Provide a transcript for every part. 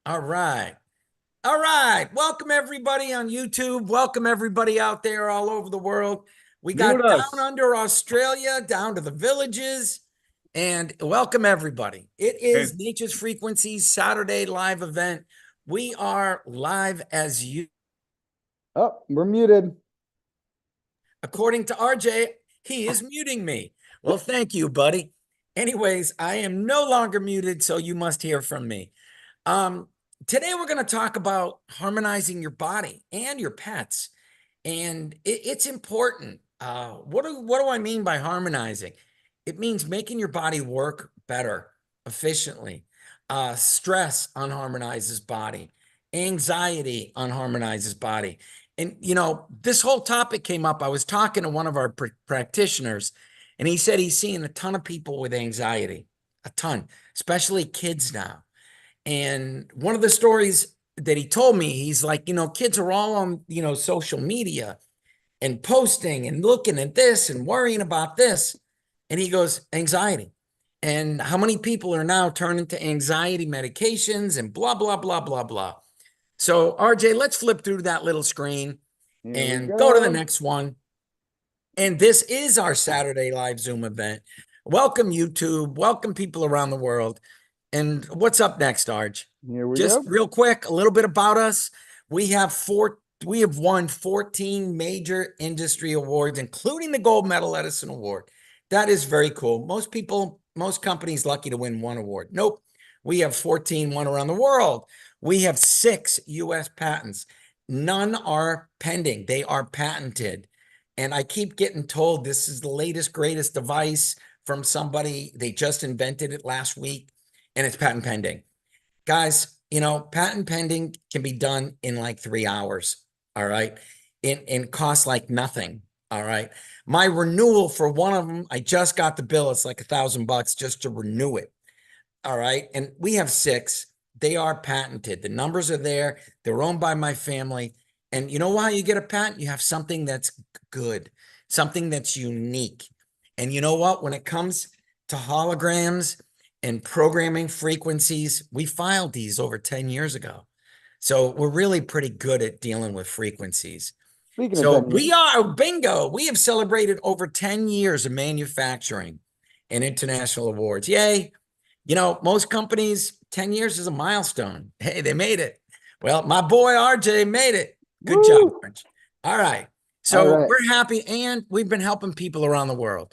All right. All right. Welcome everybody on YouTube. Welcome everybody out there all over the world. We Mute got down us. under Australia, down to the villages, and welcome everybody. It Okay. is Nature's Frequencies Saturday live event. We are live as you. Oh, we're muted. According to RJ, he is muting me. Well, thank you, buddy. Anyways, I am no longer muted, so you must hear from me. Um, Today we're going to talk about harmonizing your body and your pets, and it's important. What do I mean by harmonizing? It means making your body work better, efficiently. Stress unharmonizes body, anxiety unharmonizes body. And this whole topic came up. I was talking to one of our practitioners, and he said he's seeing a ton of people with anxiety, a ton, especially kids now. And one of the stories that he told me, he's like, kids are all on, social media and posting and looking at this and worrying about this. And he goes, anxiety. And how many people are now turning to anxiety medications and blah, blah, blah, blah, blah. So, RJ, let's flip through that little screen Here we and go to the go. next one. And this is our Saturday live Zoom event. Welcome, YouTube. Welcome, people around the world. And what's up next, Arj? Here we Just go. real quick, a little bit about us. We have won 14 major industry awards, including the Gold Medal Edison Award. That is very cool. Most companies lucky to win one award. Nope. We have 14 won around the world. We have 6 US patents. None are pending. They are patented. And I keep getting told this is the latest, greatest device from somebody. They just invented it last week and it's patent pending. Guys, patent pending can be done in like 3 hours. All right. And costs like nothing. All right. My renewal for one of them, I just got the bill. It's like $1,000 just to renew it. All right. And we have 6. They are patented. The numbers are there. They're owned by my family. And you know why you get a patent? You have something that's good, something that's unique. And you know what? When it comes to holograms and programming frequencies, we filed these over 10 years ago. So we're really pretty good at dealing with frequencies. Speaking of So 10 years, we are, bingo, we have celebrated over 10 years of manufacturing and international awards. Yay. Most companies, 10 years is a milestone. Hey, they made it. Well, my boy RJ made it. Good job, woo! RJ. All right. All So right. we're happy and we've been helping people around the world.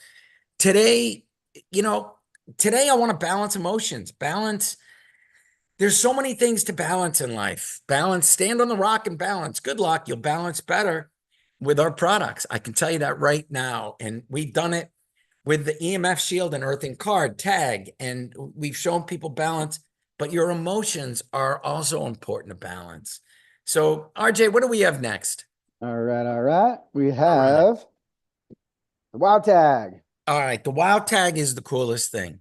Today, you know, today I want to balance emotions. Balance. There's so many things to balance in life. Balance, stand on the rock and balance. Good luck. You'll balance better with our products. I can tell you that right now. And we've done it with the EMF Shield and Earthing Card tag. And we've shown people balance, but your emotions are also important to balance. So, RJ, what do we have next? All right. All right. We All right. have the wow tag. All right. The wow tag is the coolest thing.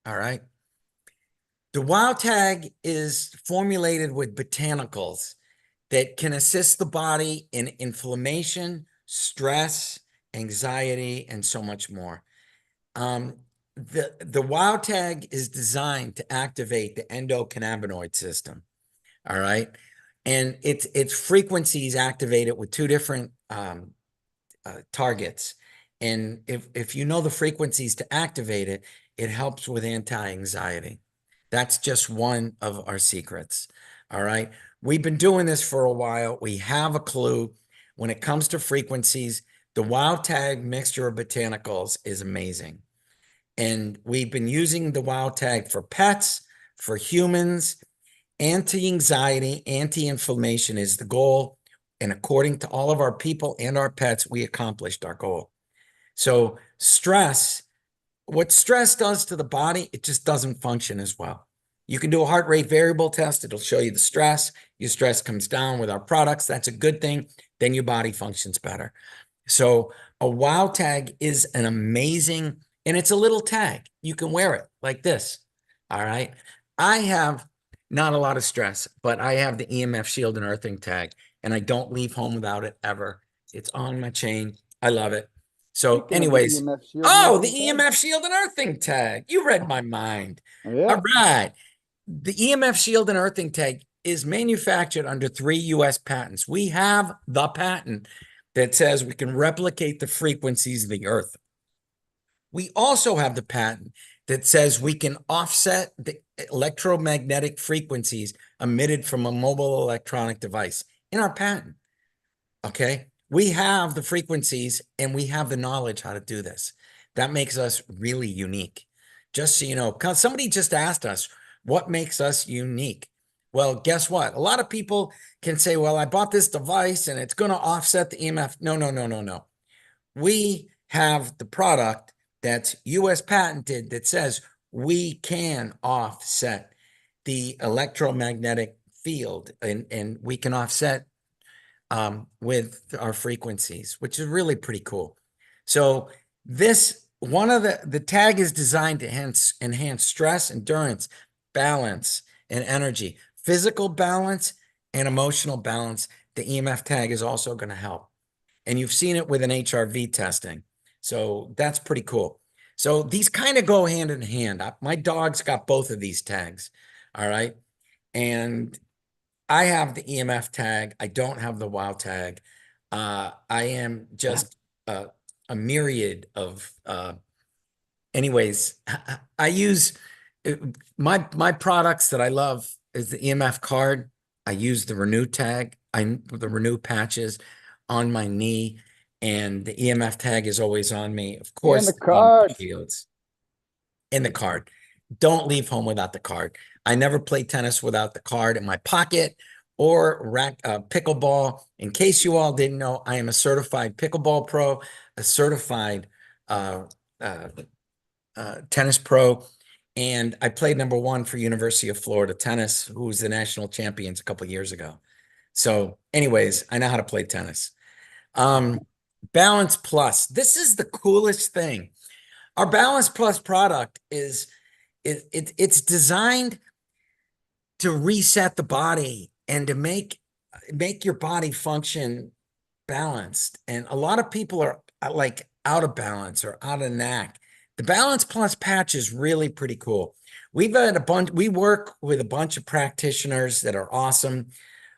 All right. The wow tag is formulated with botanicals that can assist the body in inflammation, stress, anxiety, and so much more. The wow tag is designed to activate the endocannabinoid system. All right. And its frequencies activate it with 2 different targets. And if you know the frequencies to activate it, it helps with anti-anxiety. That's just one of our secrets. All right. We've been doing this for a while. We have a clue. When it comes to frequencies, the Wow Tag mixture of botanicals is amazing. And we've been using the Wow Tag for pets, for humans. Anti-anxiety, anti-inflammation is the goal. And according to all of our people and our pets, we accomplished our goal. So what stress does to the body, it just doesn't function as well. You can do a heart rate variable test. It'll show you the stress. Your stress comes down with our products. That's a good thing. Then your body functions better. So a wow tag is an amazing, and it's a little tag. You can wear it like this. All right. I have not a lot of stress, but I have the EMF Shield and Earthing tag, and I don't leave home without it ever. It's on my chain. I love it. So Speaking of the anyways, EMF Shield and oh, the everything, EMF Shield and Earthing Tag. You read my mind. All yep. right. The EMF Shield and Earthing Tag is manufactured under 3 US patents. We have the patent that says we can replicate the frequencies of the Earth. We also have the patent that says we can offset the electromagnetic frequencies emitted from a mobile electronic device in our patent. Okay. We have the frequencies and we have the knowledge how to do this. That makes us really unique. Just so you know, because somebody just asked us, what makes us unique? Well, guess what? A lot of people can say, well, I bought this device and it's going to offset the EMF. No, no, no, no, no. We have the product that's US patented that says we can offset the electromagnetic field and we can offset with our frequencies, which is really pretty cool. So this one of the tag is designed to enhance stress, endurance, balance, and energy, physical balance and emotional balance. The EMF tag is also going to help. And you've seen it with an HRV testing. So that's pretty cool. So these kind of go hand in hand. My dog's got both of these tags. All right. And I have the EMF tag. I don't have the WOW tag. I am just a myriad of, anyways, I use my products that I love is the EMF card. I use the Renew tag, the Renew patches on my knee, and the EMF tag is always on me. Of And course, the the EMF cards. shields in the card. Don't leave home without the card. I never play tennis without the card in my pocket or pickleball. In case you all didn't know, I am a certified pickleball pro, a certified uh, uh, tennis pro, and I played #1 for University of Florida tennis, who was the national champions a couple of years ago. So anyways, I know how to play tennis. Balance Plus. This is the coolest thing. Our Balance Plus product is it's designed to reset the body and to make your body function balanced. And a lot of people are like out of balance or out of knack. The Balance Plus patch is really pretty cool. We work with a bunch of practitioners that are awesome.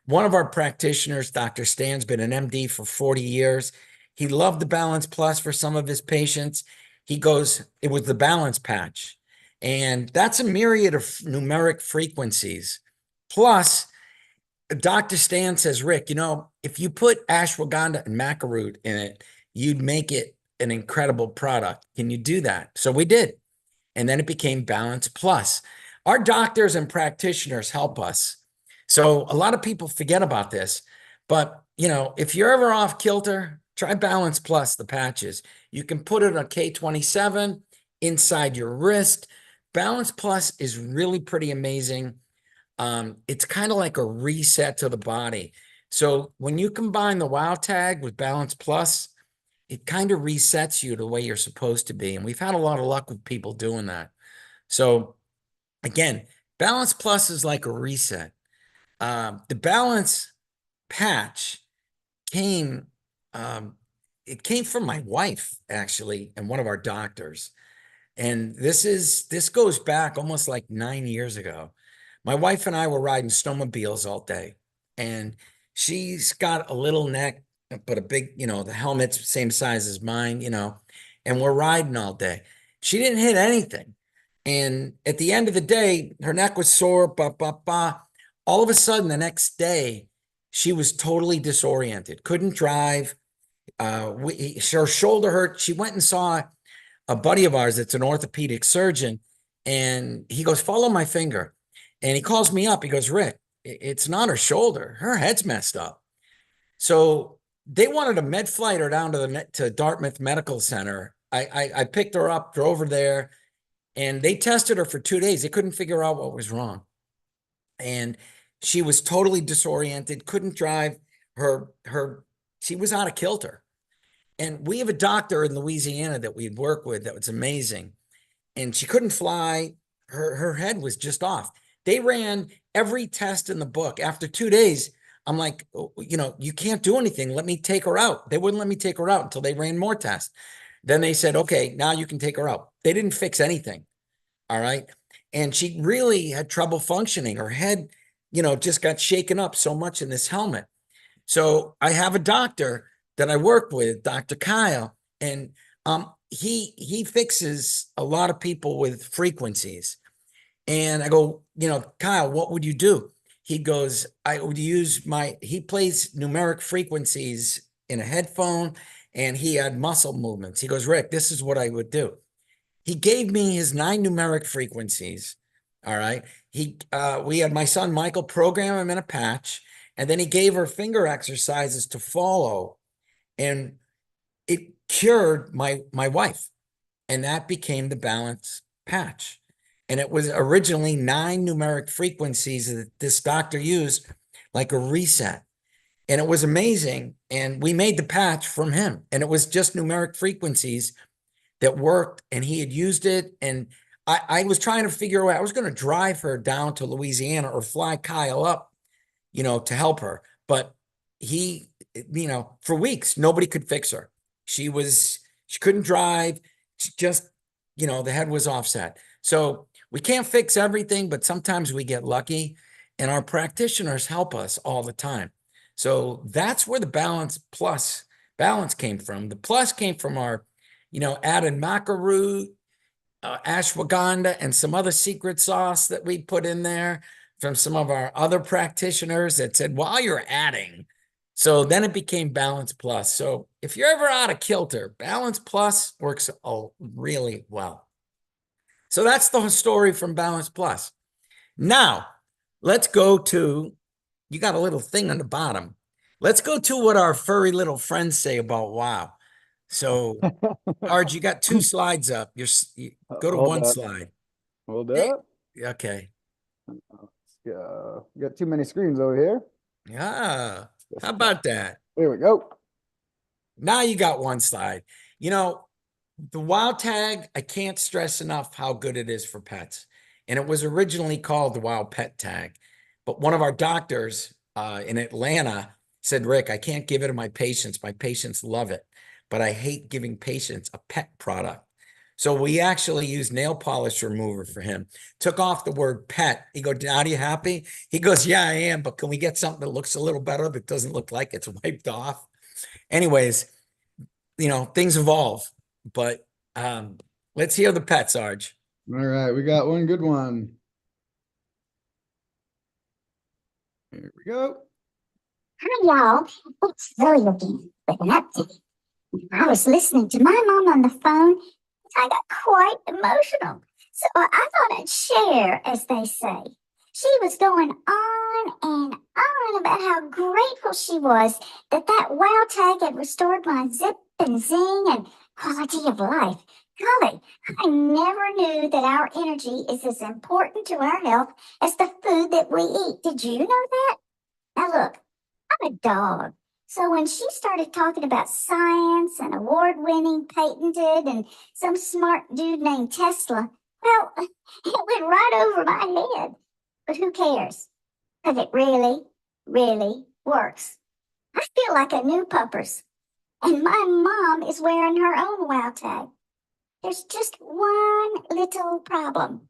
One of our practitioners, Dr. Stan's been an MD for 40 years. He loved the Balance Plus for some of his patients. He goes, it was the balance patch. And that's a myriad of numeric frequencies. Plus, Dr. Stan says, Rick, if you put ashwagandha and maca root in it, you'd make it an incredible product. Can you do that? So we did. And then it became Balance Plus. Our doctors and practitioners help us. So a lot of people forget about this. But, if you're ever off kilter, try Balance Plus, the patches. You can put it on K27 inside your wrist. Balance Plus is really pretty amazing. It's kind of like a reset to the body. So when you combine the WOW tag with Balance Plus, it kind of resets you the way you're supposed to be. And we've had a lot of luck with people doing that. So again, Balance Plus is like a reset. The Balance patch came, it came from my wife, actually, and one of our doctors. And this goes back almost like 9 years ago. My wife and I were riding snowmobiles all day, and she's got a little neck, but a big, the helmet's same size as mine, and we're riding all day. She didn't hit anything. And at the end of the day, her neck was sore, All of a sudden, the next day, she was totally disoriented, couldn't drive. Her shoulder hurt. She went and saw a buddy of ours that's an orthopedic surgeon, and he goes, follow my finger. And he calls me up. He goes, Rick, it's not her shoulder. Her head's messed up. So they wanted a med flight her down to Dartmouth Medical Center. I picked her up, drove her there, and they tested her for 2 days. They couldn't figure out what was wrong. And she was totally disoriented, couldn't drive. She was out of kilter. And we have a doctor in Louisiana that we work with that was amazing. And she couldn't fly. Her head was just off. They ran every test in the book. After 2 days, I'm like, you can't do anything. Let me take her out. They wouldn't let me take her out until they ran more tests. Then they said, okay, now you can take her out. They didn't fix anything. All right. And she really had trouble functioning. Her head, just got shaken up so much in this helmet. So I have a doctor that I work with, Dr. Kyle, and he fixes a lot of people with frequencies. And I go, Kyle, what would you do? He goes, I would use he plays numeric frequencies in a headphone, and he had muscle movements. He goes, Rick, this is what I would do. He gave me his 9 numeric frequencies. All right. We had my son Michael program him in a patch, and then he gave her finger exercises to follow, and it cured my wife, and that became the balance patch. And it was originally 9 numeric frequencies that this doctor used, like a reset. And it was amazing. And we made the patch from him, and it was just numeric frequencies that worked, and he had used it. And I was trying to figure out, I was going to drive her down to Louisiana or fly Kyle up, to help her. But he, for weeks, nobody could fix her. She couldn't drive. She just, the head was offset. So we can't fix everything, but sometimes we get lucky, and our practitioners help us all the time. So that's where the balance came from. The plus came from our, added maca root, ashwagandha, and some other secret sauce that we put in there from some of our other practitioners that said, while you're adding. So then it became Balance Plus. So if you're ever out of kilter, Balance Plus works really well. So that's the story from Balance Plus. Now, let's go to, you got a little thing on the bottom. Let's go to what our furry little friends say about wow. So, Arj, you got 2 slides up. You go to Hold one up. slide. Hold Hey, up. okay. Got too many screens over here. Ah, how about that? Here we go. Now you got 1 slide. The Wow Tag, I can't stress enough how good it is for pets. And it was originally called the Wow Pet Tag. But one of our doctors in Atlanta said, Rick, I can't give it to my patients. My patients love it, but I hate giving patients a pet product. So we actually used nail polish remover for him. Took off the word pet. He goes, are you happy? He goes, yeah, I am, but can we get something that looks a little better, that doesn't look like it's wiped off? Anyways, things evolve, but let's hear the pets, Arj. All right, we got one good one. Here we go. Hi, y'all. It's Zoe looking with an update. I was listening to my mom on the phone. I got quite emotional. So I thought I'd share, as they say. She was going on and on about how grateful she was that Wow Tag had restored my zip and zing and quality of life. Golly, I never knew that our energy is as important to our health as the food that we eat. Did you know that? Now look, I'm a dog. So when she started talking about science and award-winning, patented, and some smart dude named Tesla, well, it went right over my head. But who cares? Because it really, really works. I feel like a new puppers. And my mom is wearing her own Wow Tag. There's just one little problem.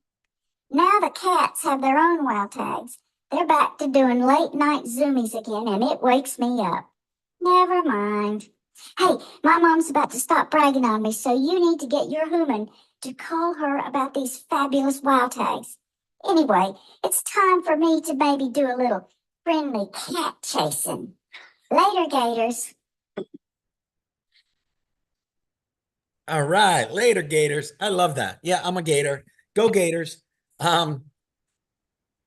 Now the cats have their own Wow Tags. They're back to doing late night zoomies again, and it wakes me up. Never mind. Hey, my mom's about to stop bragging on me, so you need to get your human to call her about these fabulous Wow Tags. Anyway, it's time for me to maybe do a little friendly cat chasing. Later, Gators. All right, later, Gators. I love that. Yeah, I'm a Gator. Go Gators. All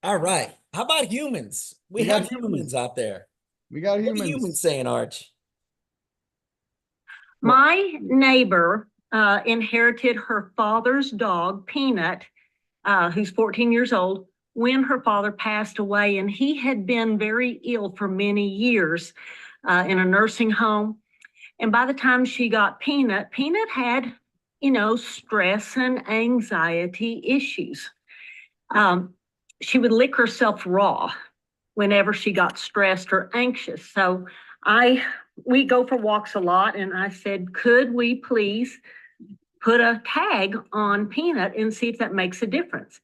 right. How about humans? We have humans out there. We got What are humans. humans saying, Arch? My neighbor inherited her father's dog, Peanut, who's 14 years old, when her father passed away. And he had been very ill for many years in a nursing home. And by the time she got Peanut, Peanut had, stress and anxiety issues. She would lick herself raw whenever she got stressed or anxious. So I we go for walks a lot, and I said, could we please put a tag on Peanut and see if that makes a difference?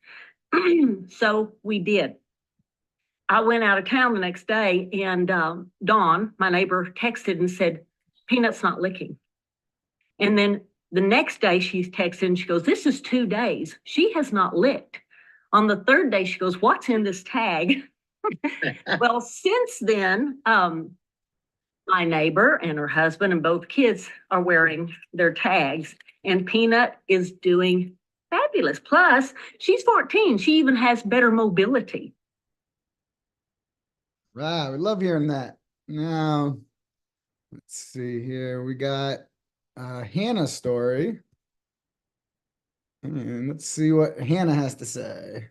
So we did. I went out of town the next day, and Dawn, my neighbor, texted and said, Peanut's not licking. And then the next day she's texted and she goes, this is 2 days. She has not licked. On the third day, she goes, what's in this tag? Well, since then, my neighbor and her husband and both kids are wearing their tags, and Peanut is doing fabulous. Plus, she's 14. She even has better mobility. Right. We love hearing that. Now, let's see here. We got Hannah's story. And let's see what Hannah has to say.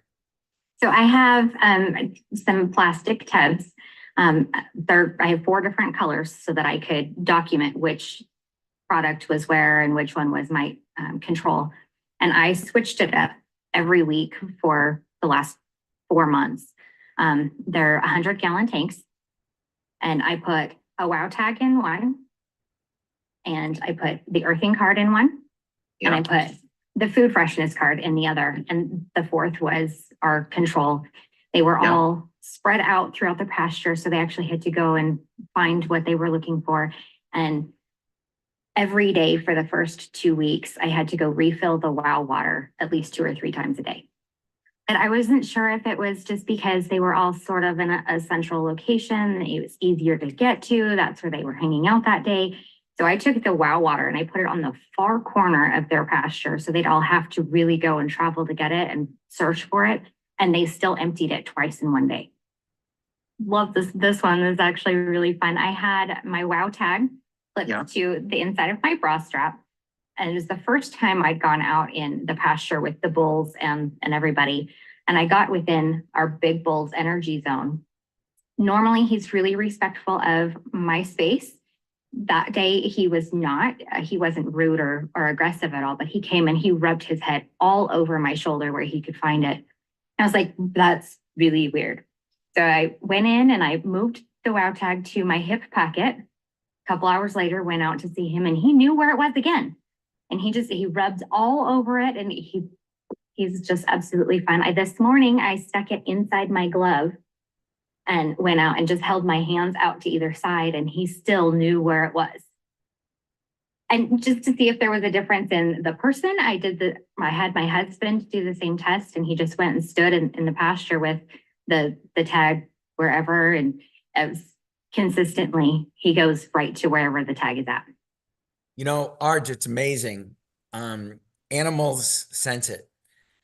So I have some plastic tubs. I have 4 different colors so that I could document which product was where and which one was my control. And I switched it up every week for the last 4 months. They're 100-gallon tanks. And I put a wow tag in one. And I put the earthing card in one. Yeah. And I put the food freshness card in the other. And the 4th was our control. They were all spread out throughout the pasture. So they actually had to go and find what they were looking for. And every day for the first 2 weeks, I had to go refill the wow water at least 2 or 3 times a day. And I wasn't sure if it was just because they were all sort of in a central location. It was easier to get to. That's where they were hanging out that day. So I took the wow water and I put it on the far corner of their pasture. So they'd all have to really go and travel to get it and search for it. And they still emptied it twice in one day. Love this. This one is actually really fun. I had my wow tag clipped to the inside of my bra strap. And it was the first time I'd gone out in the pasture with the bulls and everybody. And I got within our big bull's energy zone. Normally, he's really respectful of my space. That day, he was not. He wasn't rude or aggressive at all, but he came and he rubbed his head all over my shoulder where he could find it. I was like, that's really weird. So I went in and I moved the wow tag to my hip pocket. A couple hours later, went out to see him and he knew where it was again. And he rubbed all over it and he's just absolutely fine. This morning, I stuck it inside my glove and went out and just held my hands out to either side and he still knew where it was. And just to see if there was a difference in the person, I had my husband do the same test and he just went and stood in the pasture with the tag wherever, and it was consistently, he goes right to wherever the tag is at. You know, Arj, it's amazing. Animals sense it.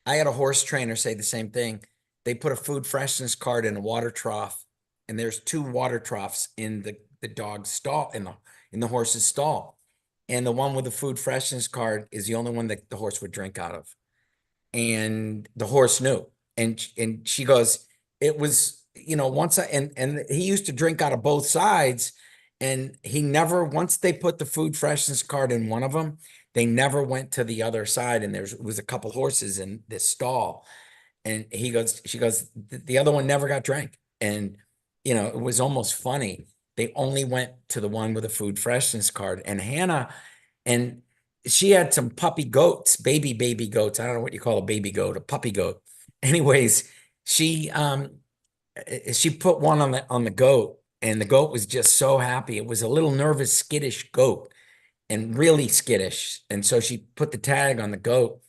I had a horse trainer say the same thing. They put a food freshness card in a water trough, and there's 2 water troughs in the dog's stall, in the horse's stall. And the one with the food freshness card is the only one that the horse would drink out of. And the horse knew. And she goes, it was, you know, and he used to drink out of both sides. And he never, once they put the food freshness card in one of them, they never went to the other side. And there was a couple horses in this stall. And she goes, the other one never got drank. And, you know, it was almost funny. They only went to the one with the food freshness card. And Hannah, and she had some puppy goats, baby goats. I don't know what you call a baby goat, a puppy goat. Anyways, she put one on the goat, and the goat was just so happy. It was a little nervous, skittish goat, and really skittish. And so she put the tag on the goat,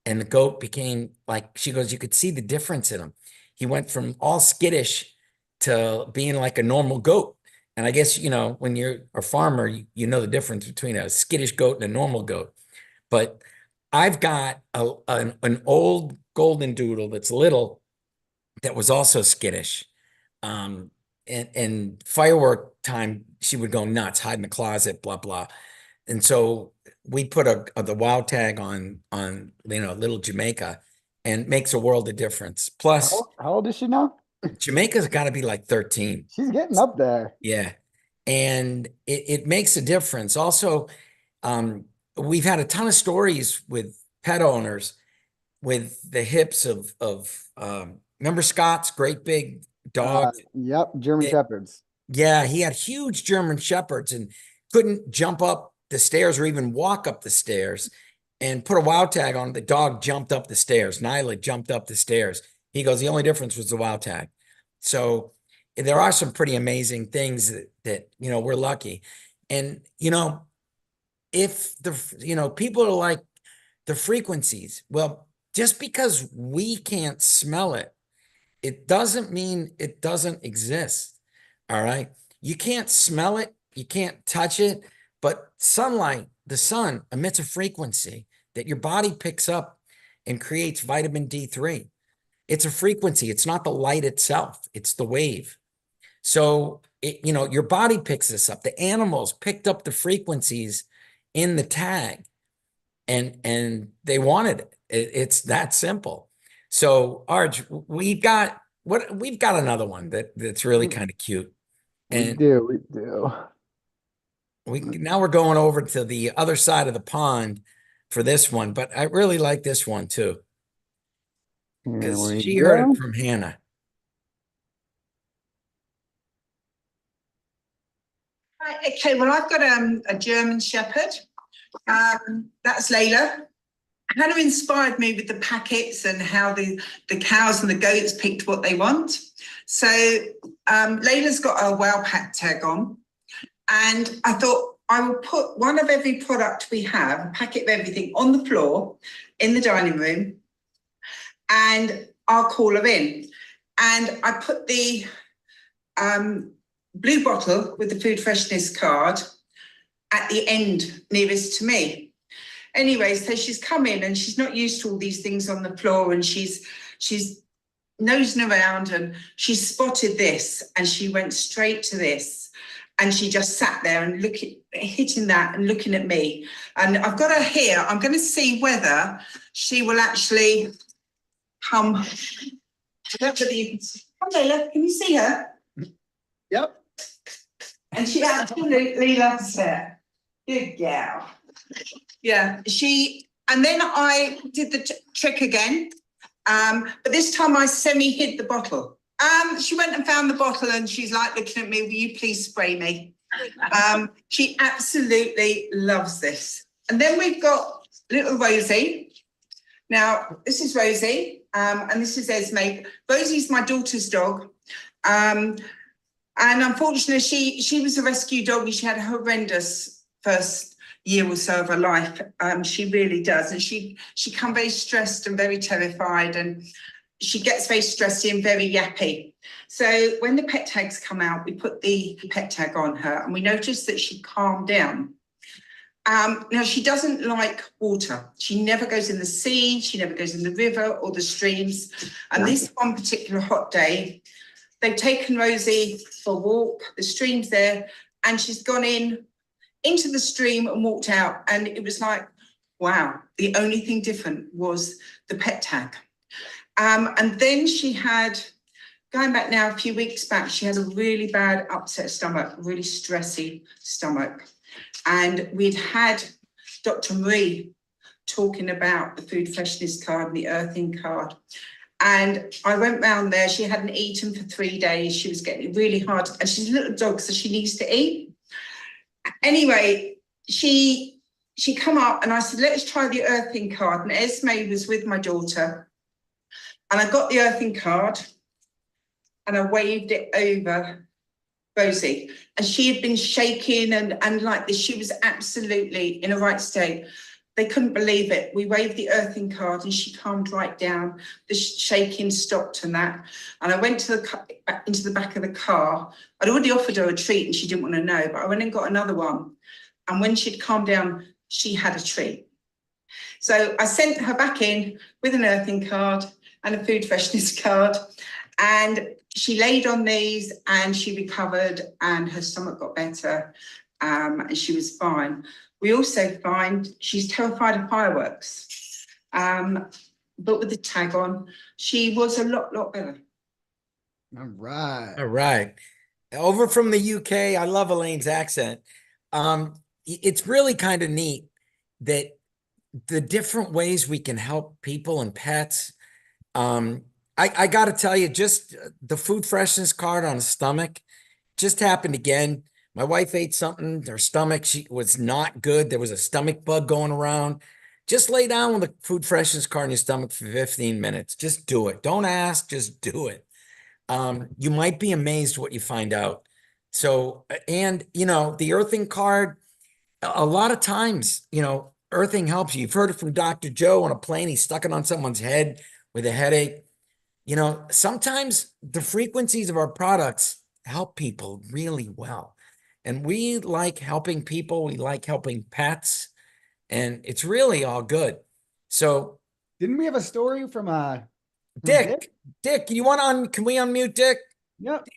and the goat became like, she goes, you could see the difference in him. He went from all skittish to being like a normal goat. And I guess, you know, when you're a farmer, you know the difference between a skittish goat and a normal goat. But I've got an old golden doodle that's little that was also skittish. And firework time, she would go nuts, hide in the closet, blah, blah. And so we put the wow tag on, you know, little Jamaica, and it makes a world of difference. Plus, How old is she now? Jamaica's got to be like 13. She's getting up there. Yeah. And it makes a difference. Also, we've had a ton of stories with pet owners with the hips of remember Scott's great big dog? Yep, German Shepherds. Yeah, he had huge German shepherds and couldn't jump up the stairs or even walk up the stairs, and put a wow tag on. The dog jumped up the stairs. Nyla jumped up the stairs. He goes, the only difference was the wow tag. So there are some pretty amazing things that we're lucky. And, if people are like the frequencies, well, just because we can't smell it, it doesn't mean it doesn't exist. All right. You can't smell it, you can't touch it, but sunlight, the sun emits a frequency that your body picks up and creates vitamin D3. It's a frequency. It's not the light itself, it's the wave. So, your body picks this up. The animals picked up the frequencies in the tag, and they wanted it. It's that simple. So, Arj, we've got another one that's really kind of cute. We And do. now we're going over to the other side of the pond for this one, but I really like this one too, Here because we she heard go. it from Hannah. Right, okay, well, I've got a German Shepherd. That's Layla. Hannah inspired me with the packets and how the cows and the goats picked what they want. So Layla's got a wow pack tag on. And I thought I will put one of every product we have, a packet of everything, on the floor in the dining room. And I'll call her in. And I put the blue bottle with the food freshness card at the end nearest to me. Anyway, so she's come in and she's not used to all these things on the floor, and she's nosing around, and she spotted this and she went straight to this, and she just sat there and hitting that and looking at me. And I've got her here. I'm going to see whether she will actually come. I don't know whether you can see. Come, Layla, can you see her? Yep. And she absolutely loves it. Good girl. Yeah, and then I did the trick again, but this time I semi-hid the bottle. She went and found the bottle and she's like looking at me, will you please spray me? She absolutely loves this. And then we've got little Rosie. Now, this is Rosie, and this is Esme. Rosie's my daughter's dog. And unfortunately, she was a rescue dog. She had a horrendous first year or so of her life. She really does. And she comes very stressed and very terrified, and she gets very stressy and very yappy. So when the pet tags come out, we put the pet tag on her, and we noticed that she calmed down. Now, she doesn't like water. She never goes in the sea. She never goes in the river or the streams. And this one particular hot day, they've taken Rosie for a walk. The stream's there, and she's gone into the stream and walked out. And it was like, wow, the only thing different was the pet tag. And then she had, going back now a few weeks back, she had a really bad upset stomach, really stressy stomach. And we'd had Dr. Marie talking about the food freshness card and the earthing card. And I went round there. She hadn't eaten for 3 days. She was getting really hard. And she's a little dog, so she needs to eat. Anyway, she come up and I said, let's try the earthing card. And Esme was with my daughter. And I got the earthing card and I waved it over Rosie. And she had been shaking and like this. She was absolutely in a right state. They couldn't believe it. We waved the earthing card and she calmed right down. The shaking stopped and that. And I went into the back of the car. I'd already offered her a treat and she didn't want to know, but I went and got another one. And when she'd calmed down, she had a treat. So I sent her back in with an earthing card and a food freshness card. And she laid on these and she recovered and her stomach got better, and she was fine. We also find she's terrified of fireworks, but with the tag on, she was a lot better. All right. All right. Over from the UK, I love Elaine's accent. It's really kind of neat that the different ways we can help people and pets. I got to tell you, just the food freshness card on a stomach just happened again. My wife ate something, her stomach was not good. There was a stomach bug going around. Just lay down with a food freshness card in your stomach for 15 minutes. Just do it. Don't ask, just do it. You might be amazed what you find out. So, and the earthing card, a lot of times, earthing helps you. You've heard it from Dr. Joe on a plane. He stuck it on someone's head with a headache. Sometimes the frequencies of our products help people really well. And we like helping people. We like helping pets. And it's really all good. So, Didn't we have a story from Dick, can we unmute Dick? Yep.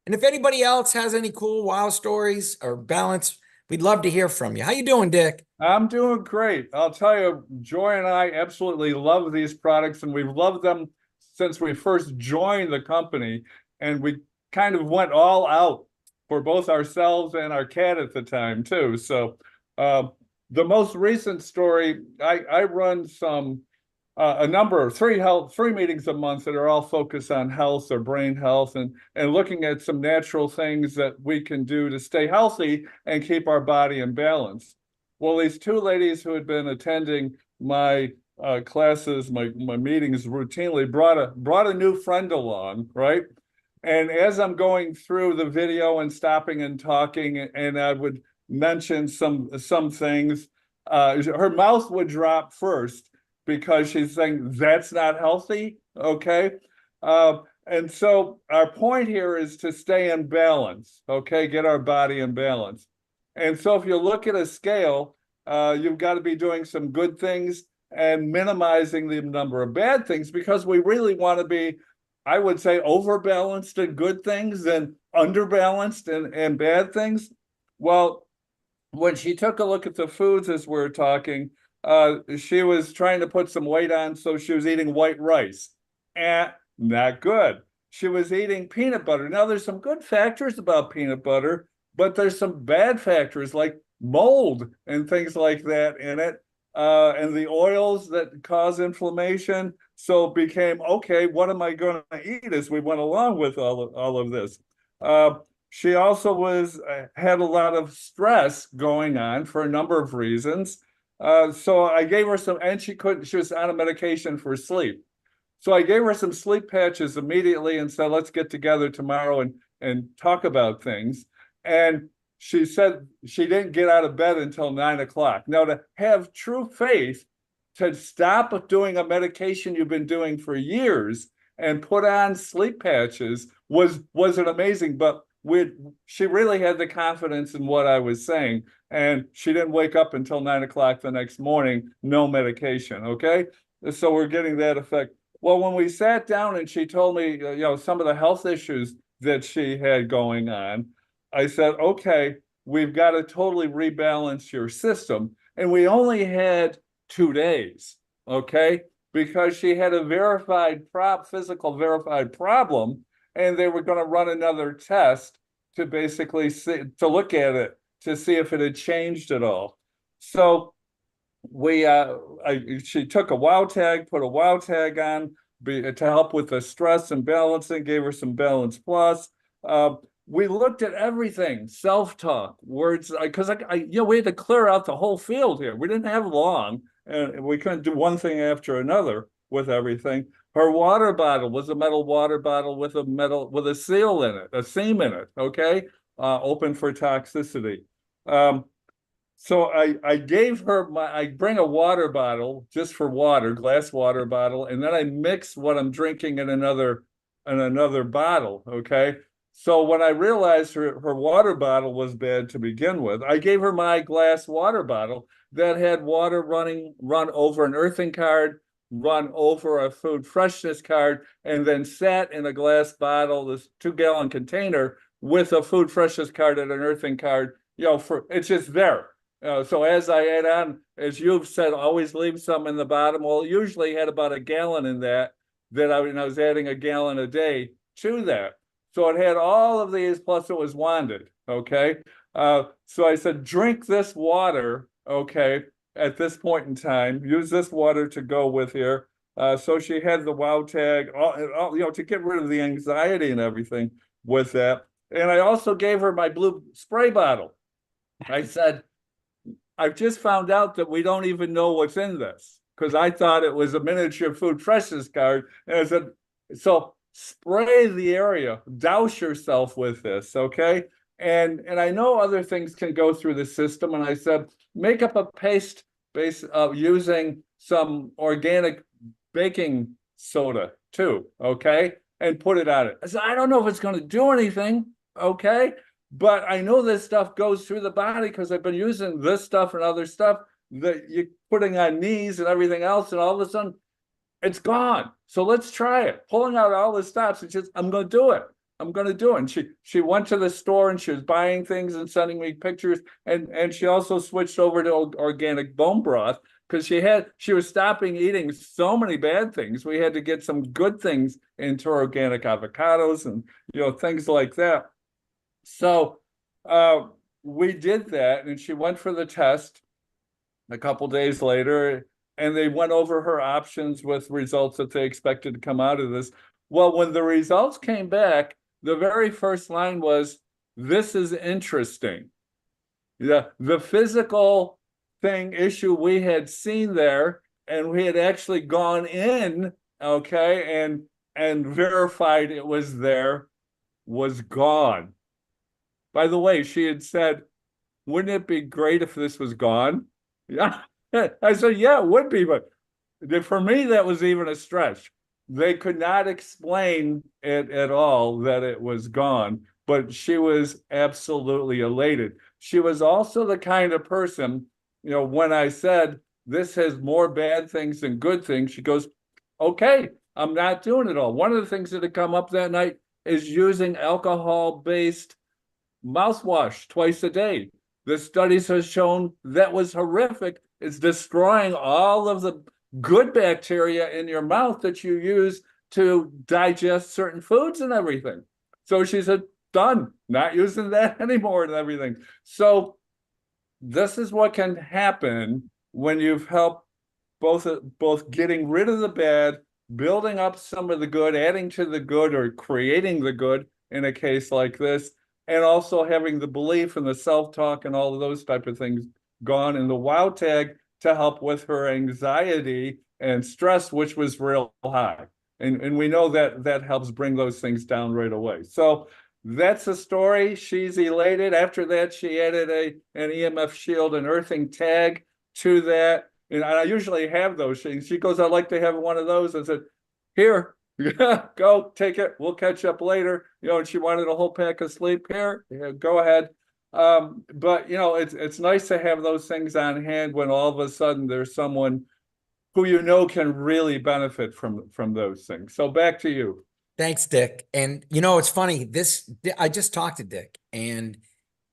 And if anybody else has any cool wow stories or balance, we'd love to hear from you. How you doing, Dick? I'm doing great. I'll tell you, Joy and I absolutely love these products, and we've loved them since we first joined the company, and we kind of went all out for both ourselves and our cat at the time too. So the most recent story, I run a number of three meetings a month that are all focused on health or brain health and looking at some natural things that we can do to stay healthy and keep our body in balance. Well, these two ladies who had been attending my classes, my meetings routinely brought a new friend along, right? And as I'm going through the video and stopping and talking, and I would mention some things, her mouth would drop first because she's saying that's not healthy, okay? And so our point here is to stay in balance, okay? Get our body in balance. And so if you look at a scale, you've got to be doing some good things and minimizing the number of bad things, because we really want to be, I would say, overbalanced in good things and underbalanced in bad things. Well, when she took a look at the foods as we're talking, she was trying to put some weight on, so she was eating white rice. Not good. She was eating peanut butter. Now, there's some good factors about peanut butter, but there's some bad factors like mold and things like that in it, and the oils that cause inflammation. So it became, okay, what am I going to eat as we went along with all of this? She also had a lot of stress going on for a number of reasons. So I gave her some, and she was on a medication for sleep. So I gave her some sleep patches immediately and said, let's get together tomorrow and talk about things. And she said she didn't get out of bed until 9 o'clock. Now, to have true faith, to stop doing a medication you've been doing for years and put on sleep patches wasn't amazing, but she really had the confidence in what I was saying, and she didn't wake up until 9 o'clock the next morning, no medication, okay? So we're getting that effect. Well, when we sat down and she told me, some of the health issues that she had going on, I said, okay, we've got to totally rebalance your system. And we only had 2 days, okay? Because she had a physical verified problem, and they were going to run another test to basically to look at it, to see if it had changed at all. So she took a wow tag, put a wow tag on to help with the stress and balancing, gave her some Balance Plus. We looked at everything, self-talk, words, because we had to clear out the whole field here. We didn't have long, and we couldn't do one thing after another with everything. Her water bottle was a metal water bottle with a seal in it, a seam in it, okay? Open for toxicity. So I gave her I bring a water bottle just for water, glass water bottle, and then I mix what I'm drinking in another bottle, okay? So when I realized her water bottle was bad to begin with, I gave her my glass water bottle that had water run over an earthing card, run over a food freshness card, and then sat in a glass bottle, this 2-gallon container with a food freshness card and an earthing card, it's just there. So as I add on, as you've said, always leave some in the bottom. Well, usually had about a gallon in that I was adding a gallon a day to that. So it had all of these, plus it was wanded, okay? So I said, drink this water, okay, at this point in time. Use this water to go with here. So she had the wow tag, to get rid of the anxiety and everything with that. And I also gave her my blue spray bottle. I said, I've just found out that we don't even know what's in this, because I thought it was a miniature food freshness card. And I said, so spray the area, douse yourself with this, okay? And I know other things can go through the system. And I said, make up a paste base of using some organic baking soda too, okay? And put it on it. I said, I don't know if it's going to do anything, okay? But I know this stuff goes through the body because I've been using this stuff and other stuff that you're putting on knees and everything else, and all of a sudden it's gone. So let's try it. Pulling out all the stops, and just, I'm going to do it. I'm going to do it. And she went to the store and she was buying things and sending me pictures. And she also switched over to organic bone broth because she was stopping eating so many bad things. We had to get some good things into organic avocados and, things like that. So we did that, and she went for the test a couple days later, and they went over her options with results that they expected to come out of this. Well, when the results came back, the very first line was, "This is interesting." The physical issue we had seen there, and we had actually gone in, okay, and verified it was there, was gone. By the way, she had said, wouldn't it be great if this was gone? Yeah. I said, yeah, it would be, but for me, that was even a stretch. They could not explain it at all that it was gone, but she was absolutely elated. She was also the kind of person, when I said, this has more bad things than good things, she goes, okay, I'm not doing it all. One of the things that had come up that night is using alcohol-based mouthwash twice a day. The studies have shown that was horrific. It's destroying all of the good bacteria in your mouth that you use to digest certain foods and everything. So she said, done, not using that anymore and everything. So this is what can happen when you've helped both getting rid of the bad, building up some of the good, adding to the good, or creating the good in a case like this, and also having the belief and the self-talk and all of those type of things gone, and the wow tag to help with her anxiety and stress, which was real high. And we know that helps bring those things down right away. So that's the story. She's elated. After that, she added an EMF Shield and earthing tag to that. And I usually have those things. She goes, I'd like to have one of those. I said, here, go take it. We'll catch up later. And she wanted a whole pack of sleep. Here, go ahead. But it's nice to have those things on hand when all of a sudden there's someone who can really benefit from those things. So back to you. Thanks, Dick. And it's funny, I just talked to Dick, and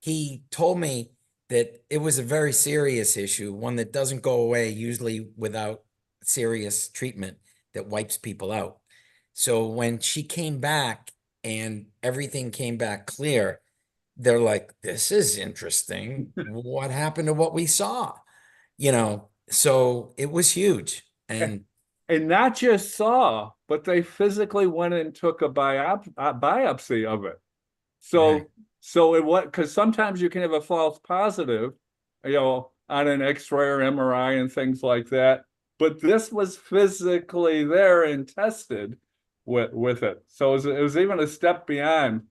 he told me that it was a very serious issue, one that doesn't go away usually without serious treatment that wipes people out. So when she came back and everything came back clear, they're like, this is interesting. What happened to what we saw? So it was huge. And not just saw, but they physically went and took a biopsy of it. So, right. So it was, because sometimes you can have a false positive, on an X-ray or MRI and things like that. But this was physically there and tested with it. So it was even a step beyond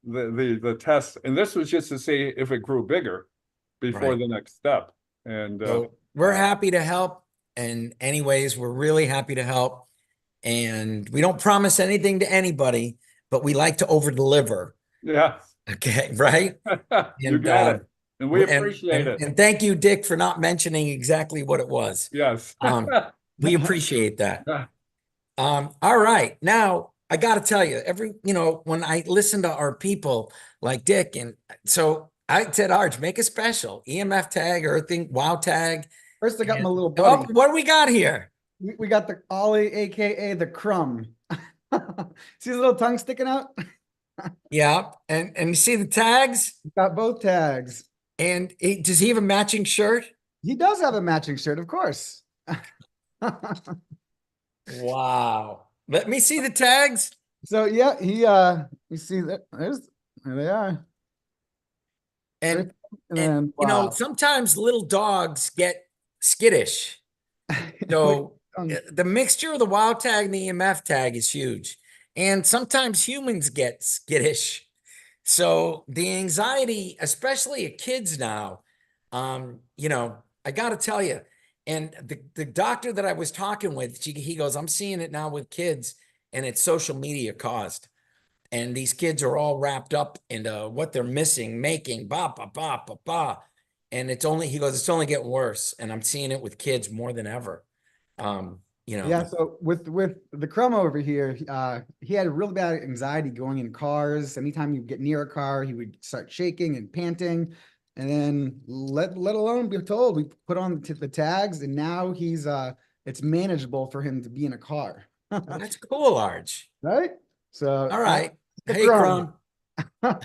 the test. And this was just to see if it grew bigger before Right. the next step. And so we're happy to help. And anyways, we're really happy to help. And we don't promise anything to anybody, but we like to over deliver. yeah. Okay, right? You got it. And we appreciate it. And thank you, Dick, for not mentioning exactly what it was. Yes. We appreciate that. All right. Now I got to tell you, when I listen to our people like Dick, and so I said, Arch, make a special EMF tag, earthing, wow tag. First, I got my little Oh, buddy. what do we got here? We got the Ollie, aka the Crumb. See his little tongue sticking out? Yeah. And you see the tags? Got both tags. And does he have a matching shirt? He does have a matching shirt, of course. Wow. Let me see the tags. So yeah, you see that There they are. And, And you know, wow. sometimes little dogs get skittish. So the mixture of the wild tag and the EMF tag is huge. And sometimes humans get skittish. So the anxiety, especially at kids now, you know, I got to tell you, and the doctor that I was talking with, he goes, I'm seeing it now with kids, and it's social media caused. And these kids are all wrapped up into what they're missing, making, ba, ba, ba, ba, ba. And it's only, he goes, it's only getting worse. And I'm seeing it with kids more than ever. You know. Yeah, so with the Chrome over here, he had really bad anxiety going in cars. Anytime you get near a car, he would start shaking and panting. And then let alone be told, we put on the tags, and now he's it's manageable for him to be in a car. Well, that's cool, Arch. Right? So All right. the Hey, Chrome. Chrome.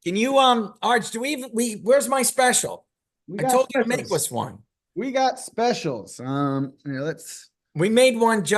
Can you, Arch, where's my special? We I got told you to make specials. us one. We got specials. Here, let's We made one just